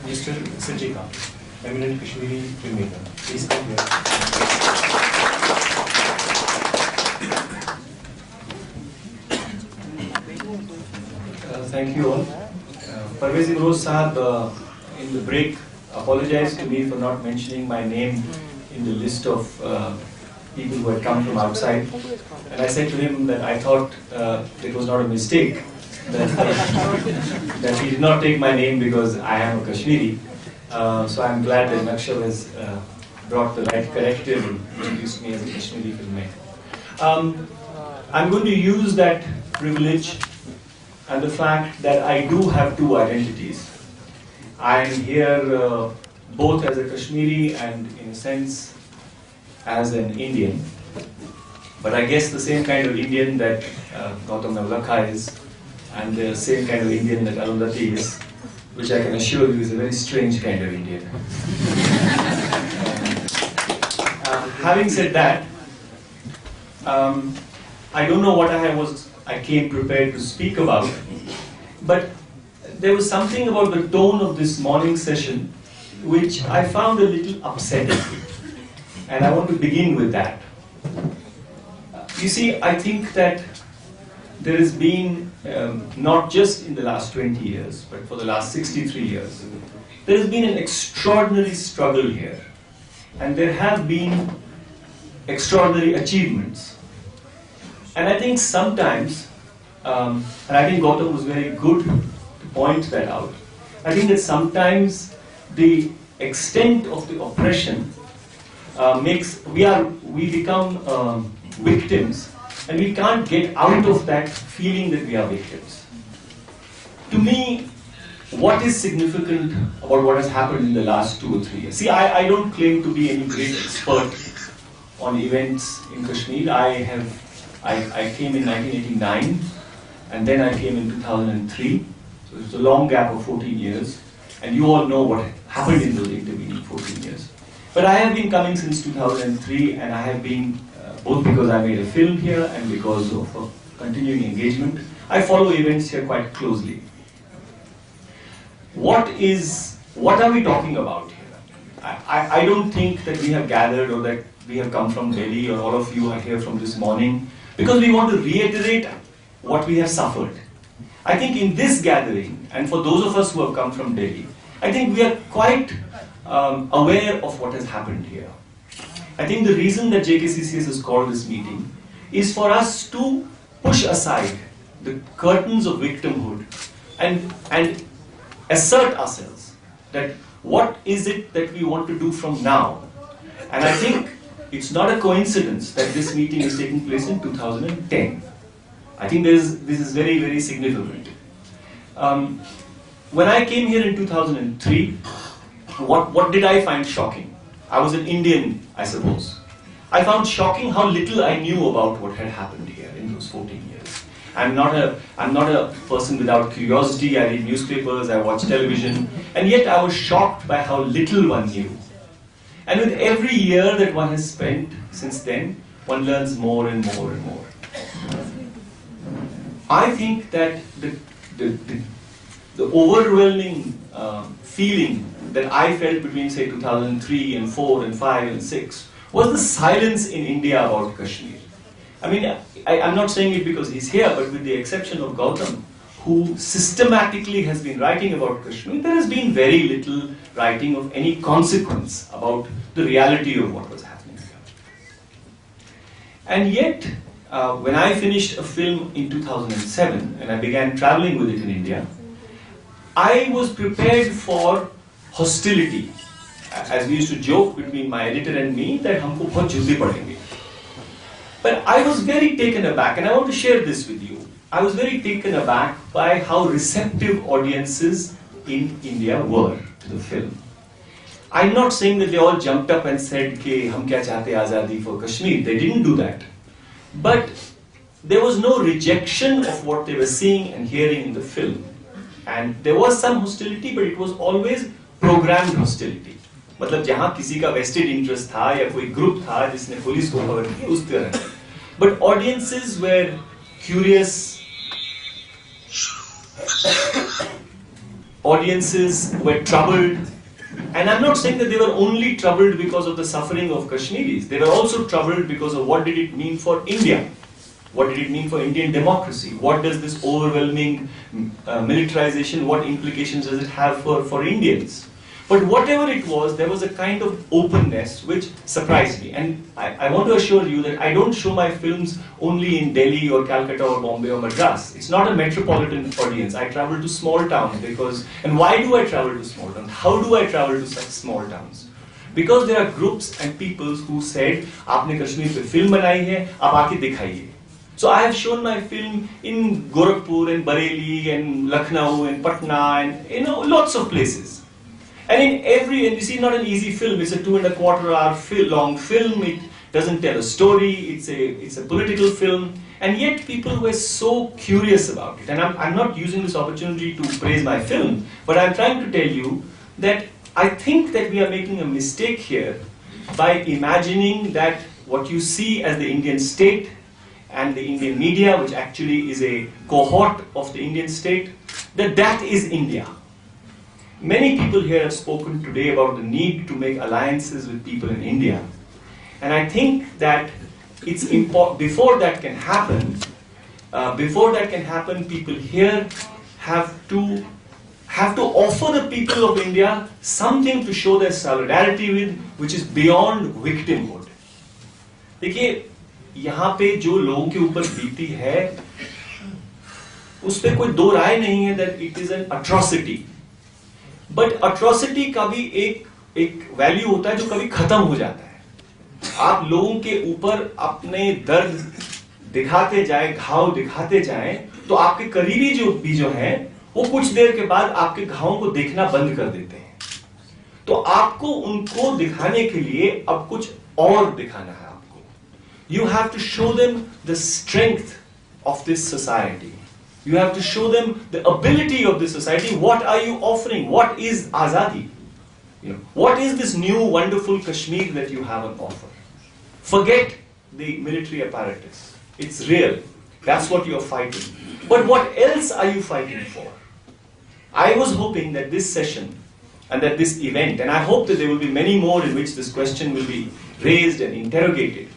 Mr. Sanjay, eminent Kashmiri filmmaker. Please come here. Thank you all. Parvez Imroz Sahab, in the break, apologized to me for not mentioning my name in the list of people who had come from outside. And I said to him that I thought it was not a mistake, that he did not take my name because I am a Kashmiri. So I'm glad that Nakshal has brought the right corrective and introduced me as a Kashmiri filmmaker. I'm going to use that privilege and the fact that I do have two identities. I am here both as a Kashmiri and, in a sense, as an Indian. But I guess the same kind of Indian that Gautam Navlakha is, and the same kind of Indian that Arundhati is, which I can assure you is a very strange kind of Indian. Having said that, I don't know what I came prepared to speak about, but there was something about the tone of this morning session which I found a little upsetting, and I want to begin with that. You see, I think that there has been, not just in the last 20 years, but for the last 63 years, there has been an extraordinary struggle here, and there have been extraordinary achievements. And I think sometimes, and I think Gautam was very good to point that out, I think that sometimes the extent of the oppression we become victims, and we can't get out of that feeling that we are victims. To me, what is significant about what has happened in the last 2 or 3 years? See, I don't claim to be any great expert on events in Kashmir. I came in 1989, and then I came in 2003. So it's a long gap of 14 years, and you all know what happened in those intervening 14 years. But I have been coming since 2003, and I have been, both because I made a film here and because of continuing engagement, I follow events here quite closely. What are we talking about here? I don't think that we have gathered or that we have come from Delhi or all of you are here from this morning because we want to reiterate what we have suffered. I think in this gathering, and for those of us who have come from Delhi, I think we are quite aware of what has happened here. I think the reason that JKCCS has called this meeting is for us to push aside the curtains of victimhood and assert ourselves that what is it that we want to do from now. And I think it's not a coincidence that this meeting is taking place in 2010. I think this is very, very significant. When I came here in 2003, what did I find shocking? I was an Indian, I suppose. I found shocking how little I knew about what had happened here in those 14 years. I'm not a person without curiosity. I read newspapers, I watch television, and yet I was shocked by how little one knew. And with every year that one has spent since then, one learns more and more and more. I think that the overwhelming feeling that I felt between, say, 2003 and 4 and 5 and 6 was the silence in India about Kashmir. I mean, I'm not saying it because he's here, but with the exception of Gautam, who systematically has been writing about Kashmir, there has been very little writing of any consequence about the reality of what was happening here. And yet, when I finished a film in 2007 and I began traveling with it in India, I was prepared for hostility. As we used to joke between my editor and me that humko bahut jildi padenge. But I was very taken aback, and I want to share this with you. I was very taken aback by how receptive audiences in India were to the film. I'm not saying that they all jumped up and said, "Ke hum kya chahte azadi for Kashmir." They didn't do that. But there was no rejection of what they were seeing and hearing in the film. And there was some hostility, but it was always programmed hostility. मतलब जहाँ किसी का vested interest था या कोई group था जिसने police को खबर की उस तरह. But audiences were curious. audiences were troubled. And I'm not saying that they were only troubled because of the suffering of Kashmiris. They were also troubled because of what did it mean for India? What did it mean for Indian democracy? What does this overwhelming militarization, what implications does it have for Indians? But whatever it was, there was a kind of openness which surprised me. And I want to assure you that I don't show my films only in Delhi or Calcutta or Bombay or Madras. It's not a metropolitan audience. I travel to small towns because, and why do I travel to small towns? How do I travel to such small towns? Because there are groups and peoples who said, "Aapne Kashmir pe film banai hai, aap aake dikhaiye." So I have shown my film in Gorakhpur and Bareilly and Lucknow and Patna and lots of places. And and you see, not an easy film. It's a 2.25 hour long film. It doesn't tell a story. It's a political film. And yet people were so curious about it. And I'm not using this opportunity to praise my film, but I'm trying to tell you that I think that we are making a mistake here by imagining that what you see as the Indian state and the Indian media, which actually is a cohort of the Indian state, that is India. Many people here have spoken today about the need to make alliances with people in India. And I think that it's important, before that can happen, people here have to offer the people of India something to show their solidarity with, which is beyond victimhood. देखिए, यहाँ पे जो लोगों के ऊपर बीती है, उस पे कोई दो राय नहीं है that it is an atrocity. But atrocity का भी एक वैल्यू होता है जो कभी खत्म हो जाता है। आप लोगों के ऊपर अपने दर्द दिखाते जाए, घाव दिखाते जाए, तो आपके करीबी जो हैं, वो कुछ देर के बाद आपके घावों को देखना बंद कर देते हैं। तो आपको उनको दिखाने के लिए अब कुछ और दिखाना है आपको। You have to show them the strength of this society. You have to show them the ability of this society. What are you offering? What is Azadi? What is this new wonderful Kashmir that you have on offer? Forget the military apparatus. It's real. That's what you are fighting. But what else are you fighting for? I was hoping that this session and that this event, and I hope that there will be many more in which this question will be raised and interrogated,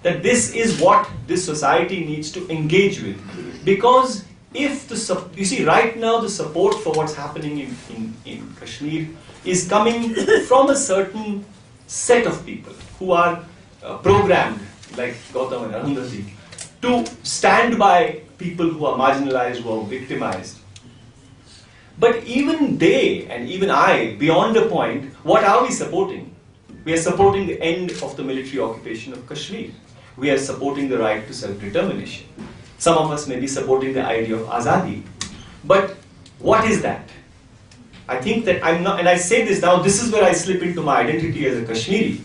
that this is what this society needs to engage with. Because if you see, right now the support for what's happening in Kashmir is coming from a certain set of people who are programmed, like Gautam and Arundhati, to stand by people who are marginalized, who are victimized. But even they, and even I, beyond a point, what are we supporting? We are supporting the end of the military occupation of Kashmir. We are supporting the right to self-determination. Some of us may be supporting the idea of Azadi. But what is that? I think that I'm not, and I say this now, this is where I slip into my identity as a Kashmiri.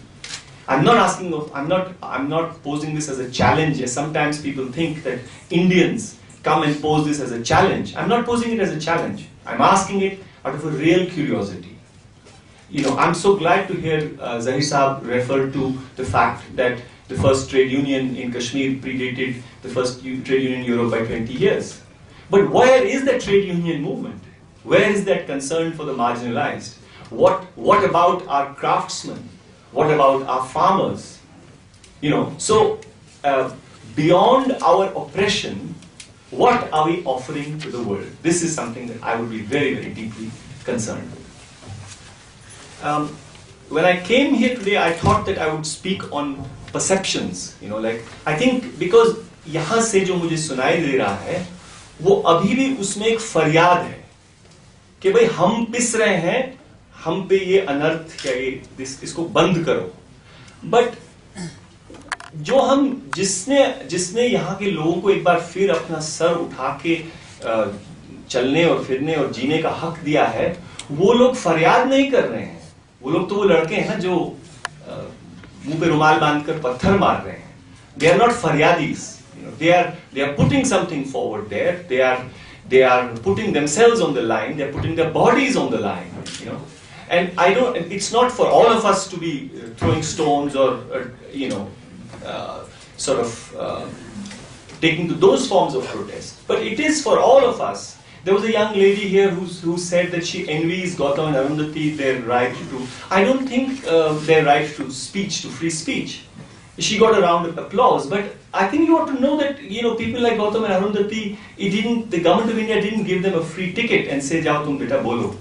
I'm not posing this as a challenge, as sometimes people think that Indians come and pose this as a challenge. I'm not posing it as a challenge. I'm asking it out of a real curiosity. I'm so glad to hear Zahir Saab refer to the fact that the first trade union in Kashmir predated the first trade union in Europe by 20 years. But where is that trade union movement? Where is that concern for the marginalized? What about our craftsmen? What about our farmers? So beyond our oppression, what are we offering to the world? This is something that I would be very, very deeply concerned with. When I came here today, I thought that I would speak on perceptions. I think because यहाँ से जो मुझे सुनाई दे रहा है, वो अभी भी उसमें एक फरियाद है कि भाई हम पिस रहे हैं, हम पे ये अनर्थ या इसको बंद करो. बट जो हम जिसने यहाँ के लोगों को एक बार फिर अपना सर उठा के चलने और फिरने और जीने का हक दिया है, वो लोग फरियाद नहीं कर रहे हैं. वो लोग तो वो लड़के हैं ना जो मुंह पे रुमाल बांधकर पत्थर मार रहे हैं. They are not faryadis. They are putting something forward there. They are putting themselves on the line. They are putting their bodies on the line. And it's not for all of us to be throwing stones or taking to those forms of protest. But it is for all of us There was a young lady here who said that she envies Gautam and Arundhati their right to, I don't think their right to speech, to free speech. She got a round of applause, but I think you ought to know that, you know, people like Gautam and Arundhati, the government of India didn't give them a free ticket and say, "Jao tum beta bolo."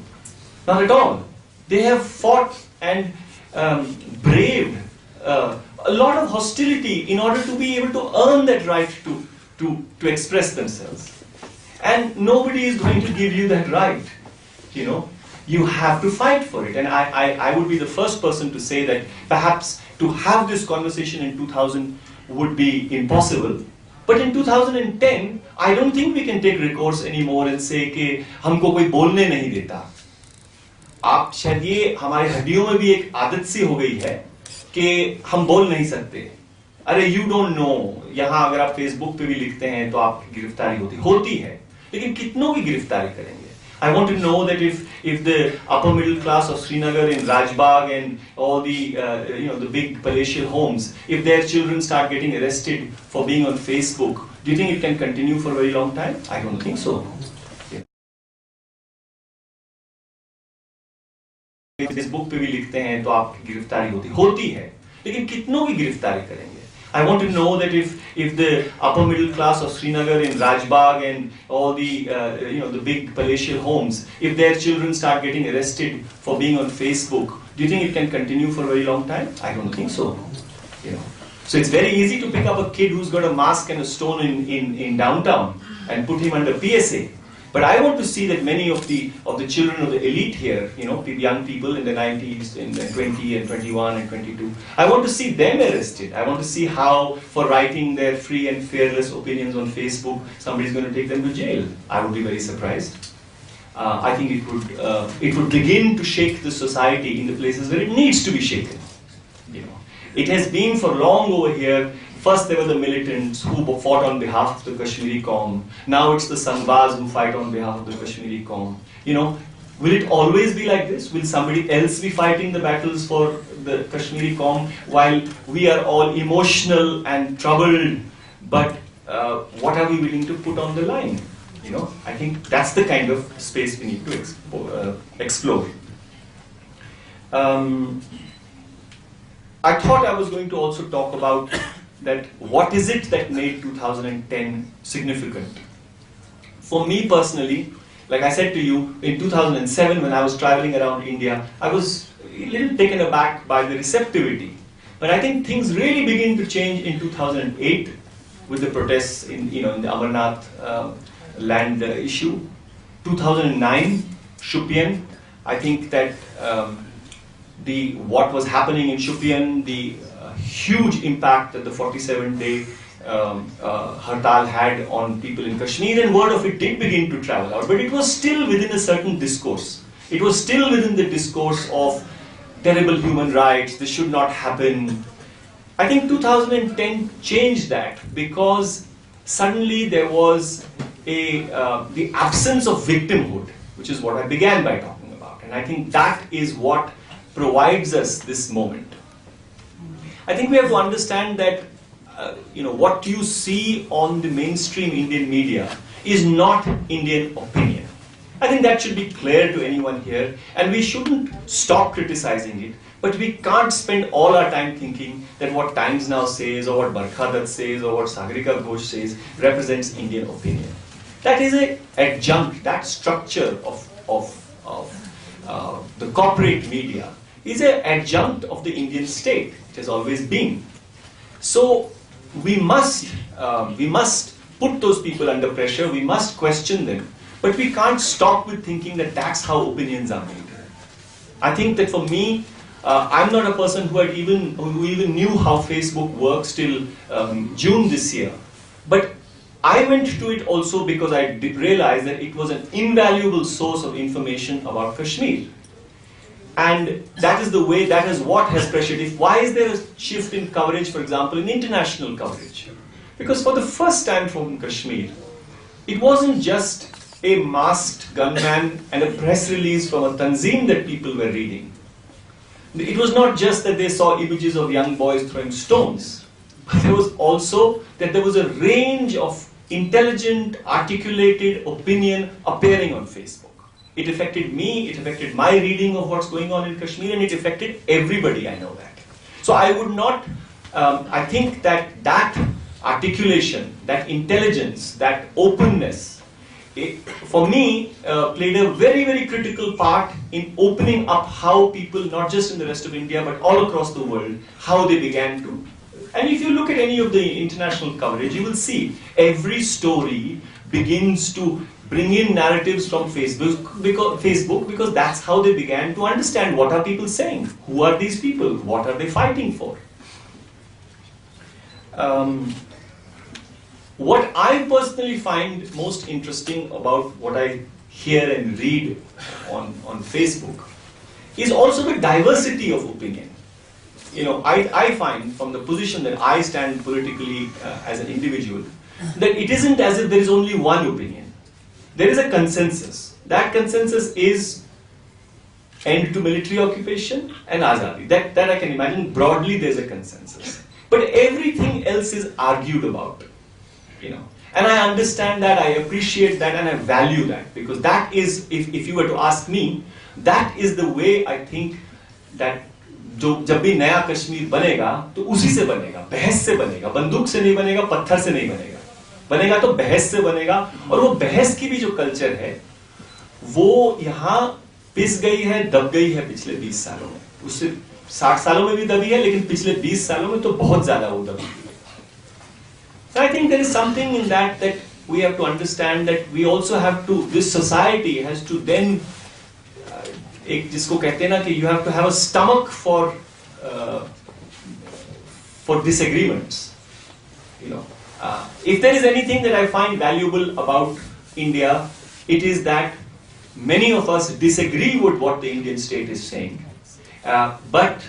Not at all. They have fought and braved a lot of hostility in order to be able to earn that right to express themselves. And nobody is going to give you that right, you know. You have to fight for it. And I would be the first person to say that perhaps to have this conversation in 2000 would be impossible. But in 2010, I don't think we can take recourse anymore and say कि हमको कोई बोलने नहीं देता. आप शायद ये हमारी हड्डियों में भी एक आदत सी हो गई है कि हम बोल नहीं सकते. अरे you don't know, यहाँ अगर आप फेसबुक पे भी लिखते हैं तो आपकी गिरफ्तारी होती है. लेकिन कितनों की गिरफ्तारी करेंगे? I want to know that if the upper middle class of Srinagar in Rajbagh and all the the big palatial homes, if their children start getting arrested for being on Facebook, do you think it can continue for a very long time? I don't think so. Facebook पे भी लिखते हैं तो आपकी गिरफ्तारी होती है. लेकिन कितनों की गिरफ्तारी करेंगे? I want to know that if the upper middle class of Srinagar in Rajbagh and all the the big palatial homes, if their children start getting arrested for being on Facebook, do you think it can continue for a very long time? I don't think so. You know, so it's very easy to pick up a kid who's got a mask and a stone in downtown and put him under PSA. But I want to see that many of the children of the elite here, you know, young people in the 90s, in the 20 and 21 and 22, I want to see them arrested. I want to see how, for writing their free and fearless opinions on Facebook, somebody's going to take them to jail. I would be very surprised. I think it would begin to shake the society in the places where it needs to be shaken. You know, it has been for long over here. First there were the militants who fought on behalf of the Kashmiri Qaum. Now it's the Sangbaz who fight on behalf of the Kashmiri Qaum. You know, will it always be like this? Will somebody else be fighting the battles for the Kashmiri Qaum while we are all emotional and troubled? But what are we willing to put on the line? You know, I think that's the kind of space we need to explore. I thought I was going to also talk about that what is it that made 2010 significant? For me personally, like I said to you, in 2007 when I was traveling around India, I was a little taken aback by the receptivity. But I think things really begin to change in 2008 with the protests in the Amarnath land issue. 2009, Shupian. I think that what was happening in Shupian, the huge impact that the 47-day hartal had on people in Kashmir, and word of it did begin to travel out, but it was still within a certain discourse. It was still within the discourse of terrible human rights, this should not happen. I think 2010 changed that because suddenly there was the absence of victimhood, which is what I began by talking about, and I think that is what provides us this moment. I think we have to understand that what you see on the mainstream Indian media is not Indian opinion. I think that should be clear to anyone here, and we shouldn't stop criticizing it, but we can't spend all our time thinking that what Times Now says, or what Barkha Dutt says, or what Sagarika Ghosh says represents Indian opinion. That is an adjunct, that structure of the corporate media is an adjunct of the Indian state. It has always been. So we must put those people under pressure, we must question them, but we can't stop with thinking that that's how opinions are made. I think that for me, I'm not a person who even knew how Facebook works till June this year. But I went to it also because I did realize that it was an invaluable source of information about Kashmir. And that is what has pressured it. Why is there a shift in coverage, for example, in international coverage? Because for the first time from Kashmir, it wasn't just a masked gunman and a press release from a tanzim that people were reading. It was not just that they saw images of young boys throwing stones, but there was also that there was a range of intelligent, articulated opinion appearing on Facebook. It affected me, it affected my reading of what's going on in Kashmir, and it affected everybody, I know that. So I would not, I think that that articulation, that intelligence, that openness, for me, played a very, very critical part in opening up how people, not just in the rest of India, but all across the world, how they began to. And if you look at any of the international coverage, you will see every story begins to bring in narratives from Facebook because that's how they began to understand what are people saying, who are these people, what are they fighting for. What I personally find most interesting about what I hear and read on Facebook is also the diversity of opinion. You know, I find from the position that I stand politically as an individual, that it isn't as if there is only one opinion. There is a consensus. That consensus is end to military occupation and Azadi. That I can imagine broadly there's a consensus. But everything else is argued about. You know, and I understand that, I appreciate that, and I value that, because that is, if you were to ask me, that is the way I think that जब भी नया कश्मीर बनेगा तो उसी से बनेगा, बहस से बनेगा, बंदूक से नहीं बनेगा, पत्थर से नहीं बनेगा, बनेगा तो बहस से बनेगा। और वो बहस की भी जो कल्चर है वो यहाँ पिस गई है, दब गई है पिछले 20 सालों में। उससे 60 सालों में भी दबी है, लेकिन पिछले 20 सालों में तो बहुत ज्यादा वो दबी है। So I think there is something in that we have to understand that we also have to, this society has to then, एक जिसको कहते हैं ना कि you have to have a stomach for disagreements. You know, if there is anything that I find valuable about India, it is that many of us disagree with what the Indian state is saying, but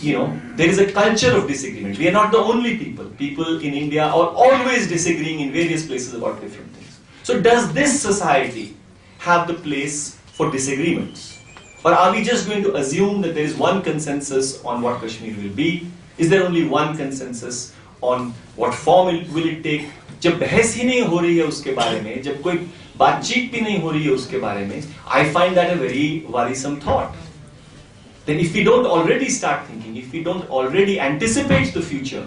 you know, there is a culture of disagreement. We are not the only people. People in India are always disagreeing in various places about different things. So does this society have the place for disagreements? Or are we just going to assume that there is one consensus on what Kashmir will be? Is there only one consensus on what form will it take? जब बहस ही नहीं हो रही है उसके बारे में, जब कोई बातचीत भी नहीं हो रही है उसके बारे में, I find that a very worrisome thought. Then if we don't already start thinking, if we don't already anticipate the future,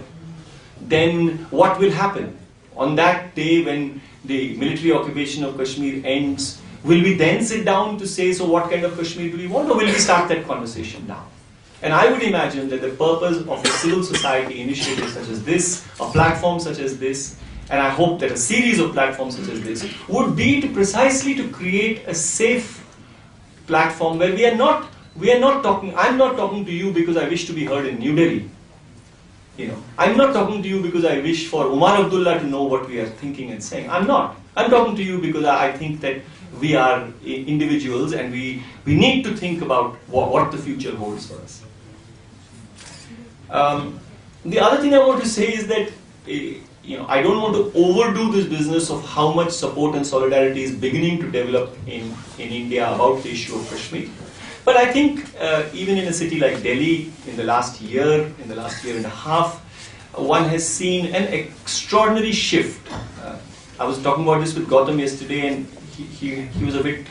then what will happen? On that day when the military occupation of Kashmir ends, will we then sit down to say, so what kind of Kashmir do we want, or will we start that conversation now? And I would imagine that the purpose of a civil society initiative such as this, a platform such as this, and I hope that a series of platforms such as this, would be to precisely to create a safe platform where we are not talking, I'm not talking to you because I wish to be heard in New Delhi. You know, I'm not talking to you because I wish for Umar Abdullah to know what we are thinking and saying. I'm not. I'm talking to you because I think that we are individuals and we need to think about what the future holds for us. The other thing I want to say is that you know, I don't want to overdo this business of how much support and solidarity is beginning to develop in India about the issue of Kashmir. But I think even in a city like Delhi, in the last year and a half, one has seen an extraordinary shift. I was talking about this with Gautam yesterday, and he was a bit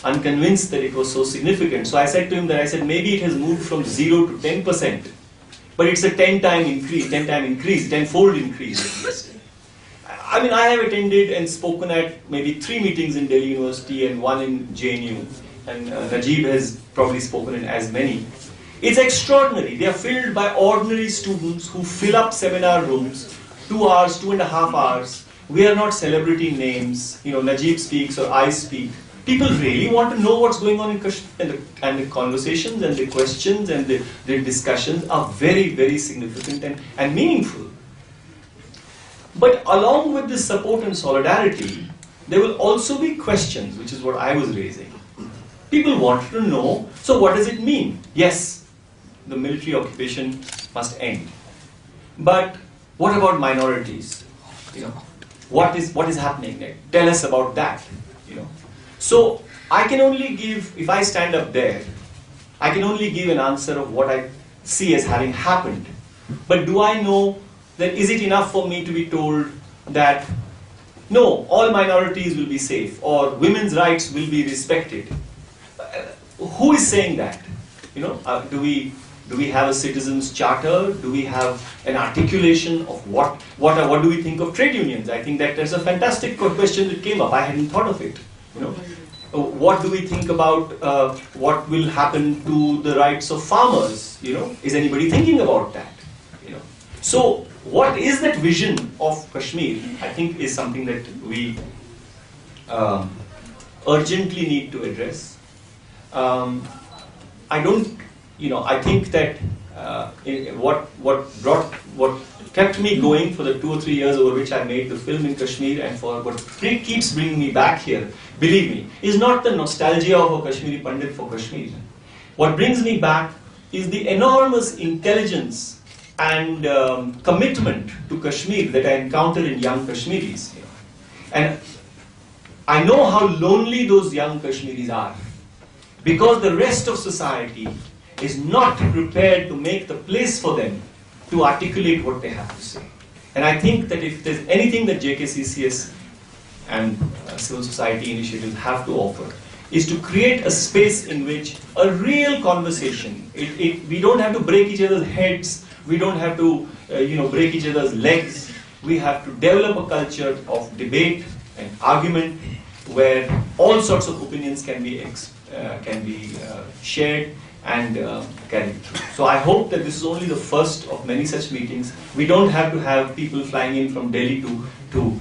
unconvinced that it was so significant. So I said to him that maybe it has moved from 0 to 10%, but it's a 10-time increase, 10-fold increase at least. I mean, I have attended and spoken at maybe 3 meetings in Delhi University and 1 in JNU. And Najib has probably spoken in as many. It's extraordinary. They are filled by ordinary students who fill up seminar rooms, 2 hours, 2.5 hours. We are not celebrity names. You know, Najib speaks or I speak. People really want to know what's going on in Kashmir, and the conversations and the questions and the discussions are very, very significant and meaningful. But along with this support and solidarity, there will also be questions, which is what I was raising. People want to know, so what does it mean? Yes, the military occupation must end. But what about minorities? You know, what is happening there? Tell us about that. You know. So I can only give, if I stand up there, I can only give an answer of what I see as having happened. But do I know that is it enough for me to be told that no, all minorities will be safe, or women's rights will be respected. Who is saying that? You know, do we have a citizens' charter? Do we have an articulation of what do we think of trade unions? I think that there's a fantastic question that came up. I hadn't thought of it. You know, what do we think about what will happen to the rights of farmers? You know, is anybody thinking about that? You know, so what is that vision of Kashmir? I think is something that we urgently need to address. I don't, you know, I think that what kept me going for the 2 or 3 years over which I made the film in Kashmir, and for what keeps bringing me back here, believe me, is not the nostalgia of a Kashmiri Pandit for Kashmir. What brings me back is the enormous intelligence and commitment to Kashmir that I encountered in young Kashmiris. You know. And I know how lonely those young Kashmiris are, because the rest of society is not prepared to make the place for them to articulate what they have to say. And I think that if there's anything that JKCCS and civil society initiatives have to offer, is to create a space in which a real conversation, we don't have to break each other's heads, we don't have to break each other's legs, we have to develop a culture of debate and argument where all sorts of opinions can be shared and carried through. So I hope that this is only the first of many such meetings. We don't have to have people flying in from Delhi to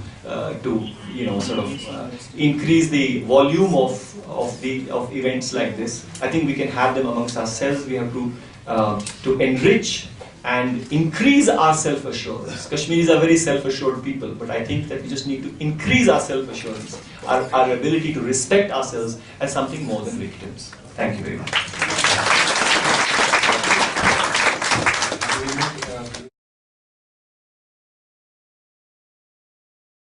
increase the volume of events like this. I think we can have them amongst ourselves. We have to enrich and increase our self-assurance. Kashmiris are very self-assured people, but I think that we just need to increase our self-assurance, our ability to respect ourselves as something more than victims. Thank you very much.